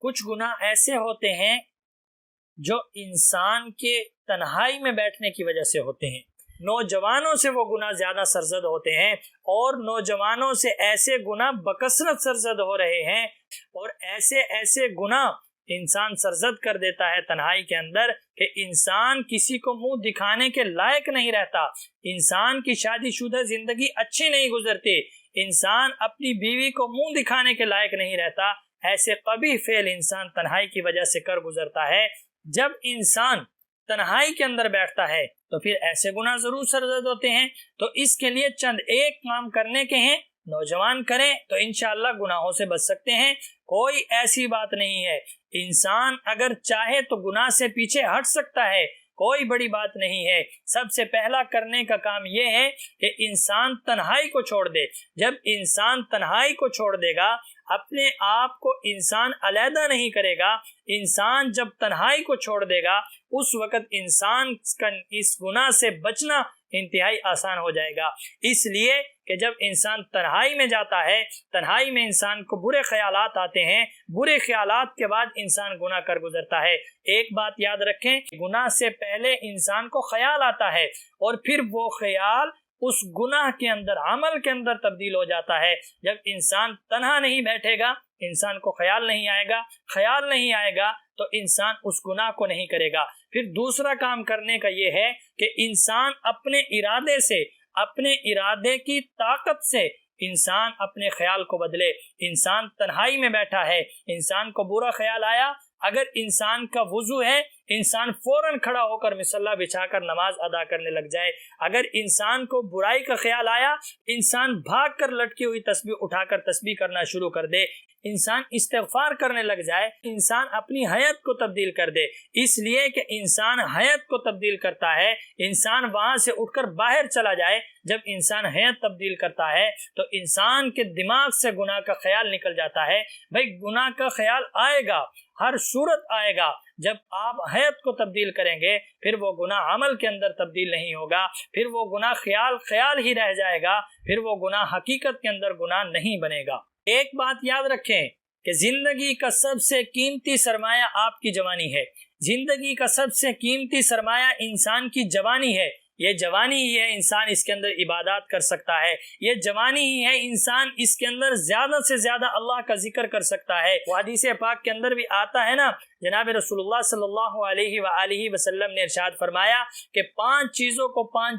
کچھ گناہ ایسے ہوتے ہیں جو انسان کے تنہائی میں بیٹھنے کی وجہ سے ہوتے ہیں. نوجوانوں سے وہ گناہ زیادہ سرزد ہوتے ہیں، اور نوجوانوں سے ایسے گناہ بکثرت سرزد ہو رہے ہیں، اور ایسے گناہ انسان سرزد کر دیتا ہے تنہائی کے اندر کہ انسان کسی کو منہ دکھانے کے لائق نہیں رہتا، انسان کی شادی شدہ زندگی اچھی نہیں گزرتی، انسان اپنی بیوی کو منہ دکھانے کے لائق نہیں رہتا. ایسے قبیح فعل انسان تنہائی کی وجہ سے کر گزرتا ہے. جب انسان تنہائی کے اندر بیٹھتا ہے تو پھر ایسے گناہ ضرور سرزد ہوتے ہیں. تو اس کے لیے چند ایک کام کرنے کے ہیں، نوجوان کریں تو انشاءاللہ گناہوں سے بچ سکتے ہیں. کوئی ایسی بات نہیں ہے، انسان اگر چاہے تو گناہ سے پیچھے ہٹ سکتا ہے، کوئی بڑی بات نہیں ہے. سب سے پہلا کرنے کا کام یہ ہے کہ انسان تنہائی کو چھوڑ دے. جب انسان تنہائی کو چھوڑ دے گا، اپنے آپ کو انسان علیحدہ نہیں کرے گا، انسان جب تنہائی کو چھوڑ دے گا اس وقت انسان کا اس گناہ سے بچنا انتہائی آسان ہو جائے گا. اس لیے کہ جب انسان تنہائی میں جاتا ہے، تنہائی میں انسان کو برے خیالات آتے ہیں، برے خیالات کے بعد انسان گناہ کر گزرتا ہے. ایک بات یاد رکھیں، گناہ سے پہلے انسان کو خیال آتا ہے، اور پھر وہ خیال اس گناہ کے اندر، عمل کے اندر تبدیل ہو جاتا ہے. جب انسان تنہا نہیں بیٹھے گا، انسان کو خیال نہیں آئے گا تو انسان اس گناہ کو نہیں کرے گا. پھر دوسرا کام کرنے کا یہ ہے کہ انسان اپنے ارادے سے، اپنے ارادے کی طاقت سے انسان اپنے خیال کو بدلے. انسان تنہائی میں بیٹھا ہے، انسان کو برا خیال آیا، اگر انسان کا وضو ہے، انسان فوراً کھڑا ہو کر مصلی بچھا کر نماز ادا کرنے لگ جائے. اگر انسان کو برائی کا خیال آیا، انسان بھاگ کر لٹکی ہوئی تسبیح اٹھا کر تسبیح کرنا شروع کر دے، انسان استغفار کرنے لگ جائے، انسان اپنی حیت کو تبدیل کر دے. اس لیے کہ انسان حیت کو تبدیل کرتا ہے، انسان وہاں سے اٹھ کر باہر چلا جائے. جب انسان حیت تبدیل کرتا ہے تو انسان کے دماغ سے گناہ کا خیال نکل جاتا ہے. بھائی گناہ کا خیال آئے گا، ہر صورت آئے گا. جب آپ حیت کو تبدیل کریں گے پھر وہ گناہ عمل کے اندر تبدیل نہیں ہوگا، پھر وہ گناہ خیال ہی رہ جائے گا، پھر وہ گناہ حقیقت کے اندر گناہ نہیں بنے گا. ایک بات یاد رکھیں کہ زندگی کا سب سے قیمتی سرمایہ آپ کی جوانی ہے. زندگی کا سب سے قیمتی سرمایہ انسان کی جوانی ہے. یہ جوانی ہی ہے انسان اس کے اندر عبادات کر سکتا ہے، یہ جوانی ہی ہے انسان اس کے اندر زیادہ سے زیادہ اللہ کا ذکر کر سکتا ہے. وہ حدیث پاک کے اندر بھی آتا ہے نا، جناب رسول اللہ صلی اللہ علیہ وآلہ وسلم نے ارشاد فرمایا کہ 5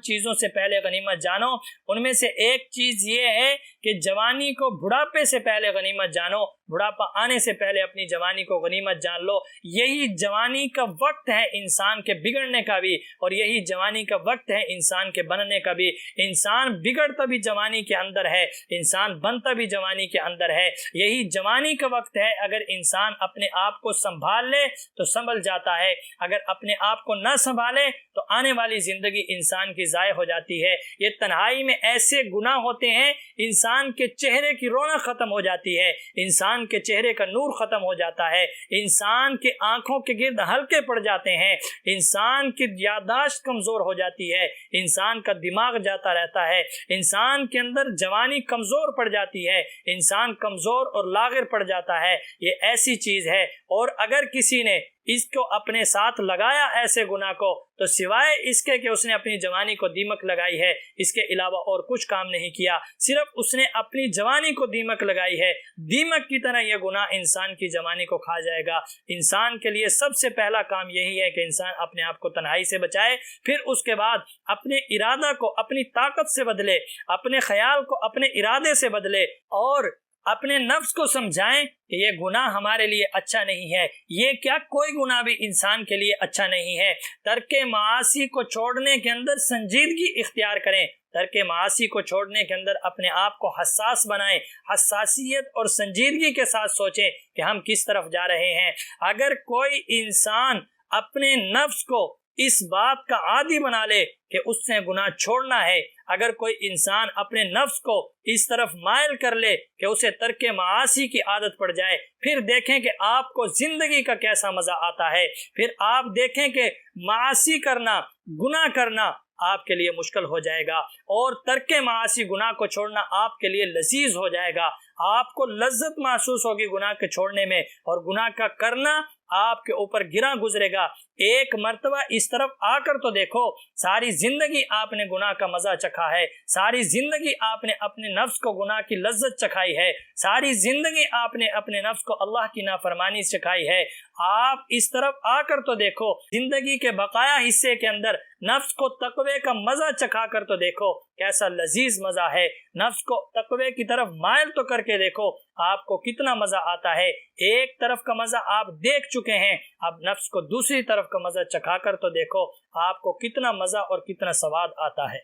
چیزوں سے پہلے غنیمت جانو. ان میں سے ایک چیز یہ ہے کہ جوانی کو بڑھاپے سے پہلے غنیمت جانو، بڑھاپا آنے سے پہلے اپنی جوانی کو غنیمت جان لو. یہی جوانی کا وقت ہے انسان کے بگڑنے کا بھی، اور یہی جوانی کا وقت ہے انسان کے بننے کا بھی. انسان بگڑتا بھی جوانی کے اندر ہے، انسان بنتا بھی جوانی کے اندر ہے. یہی جوانی کا وقت ہے. اگر انسان اپنے آپ کو سنبھال لے تو سنبھل جاتا ہے، اگر اپنے آپ کو نہ سنبھالے تو آنے والی زندگی انسان کی ضائع ہو جاتی ہے. یہ تنہائی میں ایسے گناہ ہوتے ہیں، انسان کے چہرے کی رونق ختم ہو جاتی ہے، انسان کے چہرے کا نور ختم ہو جاتا ہے، انسان کے آنکھوں کے گرد ہلکے پڑ جاتے ہیں، انسان کی یادداشت کمزور ہو جاتی ہے، انسان کا دماغ جاتا رہتا ہے، انسان کے اندر جوانی کمزور پڑ جاتی ہے، انسان کمزور اور لاغر پڑ جاتا ہے. یہ ایسی چیز ہے، اور اگر کسی نے اس کو اپنے ساتھ لگایا ایسے گناہ کو، تو سوائے اس کے کہ اس نے اپنی جوانی کو دیمک لگائی ہے، اس کے علاوہ اور کچھ کام نہیں کیا، صرف اس نے اپنی جوانی کو دیمک لگائی ہے. دیمک کی طرح یہ گناہ انسان کی جوانی کو کھا جائے گا. انسان کے لیے سب سے پہلا کام یہی ہے کہ انسان اپنے آپ کو تنہائی سے بچائے، پھر اس کے بعد اپنے ارادہ کو اپنی طاقت سے بدلے، اپنے خیال کو اپنے ارادے سے بدلے، اور اپنے نفس کو سمجھائیں کہ یہ گناہ ہمارے لیے اچھا نہیں ہے. یہ کیا کوئی گناہ بھی انسان کے لیے اچھا نہیں ہے. ترک معاصی کو چھوڑنے کے اندر سنجیدگی اختیار کریں، ترک معاصی کو چھوڑنے کے اندر اپنے آپ کو حساس بنائیں، حساسیت اور سنجیدگی کے ساتھ سوچیں کہ ہم کس طرف جا رہے ہیں. اگر کوئی انسان اپنے نفس کو اس بات کا عادی بنا لے کہ اس نے گناہ چھوڑنا ہے، اگر کوئی انسان اپنے نفس کو اس طرف مائل کر لے کہ اسے ترک معاصی کی عادت پڑ جائے، پھر دیکھیں کہ آپ کو زندگی کا کیسا مزہ آتا ہے. پھر آپ دیکھیں کہ معاصی کرنا، گناہ کرنا آپ کے لیے مشکل ہو جائے گا، اور ترک معاصی، گناہ کو چھوڑنا آپ کے لیے لذیذ ہو جائے گا. آپ کو لذت محسوس ہوگی گناہ کے چھوڑنے میں، اور گناہ کا کرنا آپ کے اوپر گراں گزرے گا۔ ایک مرتبہ اس طرف آ کر تو دیکھو، ساری زندگی آپ نے گناہ کا مزہ چکھا ہے، ساری زندگی آپ نے اپنے نفس کو گناہ کی لذت چکھائی ہے، ساری زندگی آپ نے اپنے نفس کو اللہ کی نافرمانی چکھائی ہے۔ آپ اس طرف آ کر تو دیکھو، زندگی کے بقایا حصے کے اندر نفس کو تقوی کا مزہ چکھا کر تو دیکھو، کیسا لذیذ مزہ ہے۔ نفس کو تقوی کی طرف مائل تو کر کے دیکھو، آپ کو کتنا مزہ آتا ہے۔ ایک طرف کا مزہ آپ دیکھ چکے ہیں، اب نفس کو دوسری طرف کا مزہ چکھا کر تو دیکھو، آپ کو کتنا مزہ اور کتنا سواد آتا ہے۔